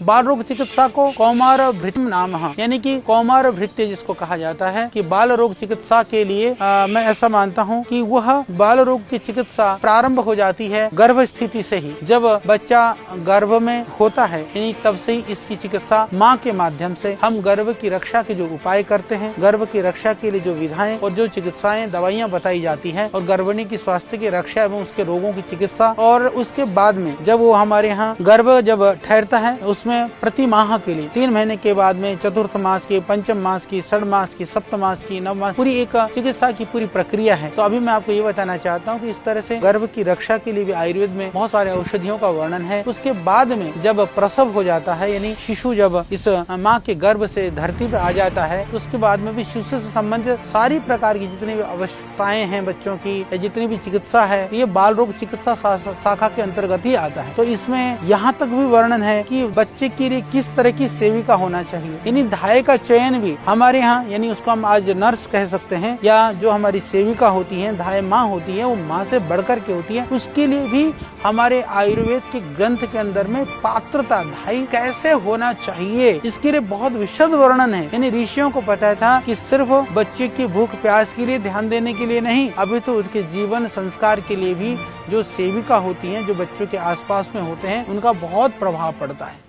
बाल रोग चिकित्सा को कौमार भृत्यम नाम है, यानी कि कौमार भृत्य जिसको कहा जाता है कि बाल रोग चिकित्सा के लिए मैं ऐसा मानता हूँ कि वह बाल रोग की चिकित्सा प्रारंभ हो जाती है गर्भ स्थिति से ही। जब बच्चा गर्भ में होता है यानी तब से ही इसकी चिकित्सा माँ के माध्यम से हम गर्भ की रक्षा के जो उपाय करते हैं, गर्भ की रक्षा के लिए जो विधाएं और जो चिकित्साएं दवाइयाँ बताई जाती है और गर्भिणी की स्वास्थ्य की रक्षा एवं उसके रोगों की चिकित्सा। और उसके बाद में जब वो हमारे यहाँ गर्भ जब ठहरता है उसमें प्रति माह के लिए 3 महीने के बाद में चतुर्थ मास की, पंचम मास की, षठ मास की, सप्त मास की, नव मास, पूरी एक चिकित्सा की पूरी प्रक्रिया है। तो अभी मैं आपको ये बताना चाहता हूँ कि इस तरह से गर्भ की रक्षा के लिए भी आयुर्वेद में बहुत सारे औषधियों का वर्णन है। उसके बाद में जब प्रसव हो जाता है यानी शिशु जब इस माँ के गर्भ से धरती पे आ जाता है तो उसके बाद में भी शिशु से संबंधित सारी प्रकार की जितनी भी आवश्यकताएं हैं बच्चों की, जितनी भी चिकित्सा है, ये बाल रोग चिकित्सा शाखा के अंतर्गत ही आता है। तो इसमें यहाँ तक भी वर्णन है कि बच्चे के लिए किस तरह की सेविका होना चाहिए, यानी धाय का चयन भी हमारे यहाँ, यानी उसको हम आज नर्स कह सकते हैं, या जो हमारी सेविका होती है, धाय माँ होती है, वो माँ से बढ़कर के होती है। उसके लिए भी हमारे आयुर्वेद के ग्रंथ के अंदर में पात्रता धाई कैसे होना चाहिए, इसके लिए बहुत विशद वर्णन है। यानी ऋषियों को पता था कि सिर्फ बच्चे की भूख प्यास के लिए ध्यान देने के लिए नहीं, अभी तो उसके जीवन संस्कार के लिए भी जो सेविका होती हैं, जो बच्चों के आसपास में होते हैं, उनका बहुत प्रभाव पड़ता है।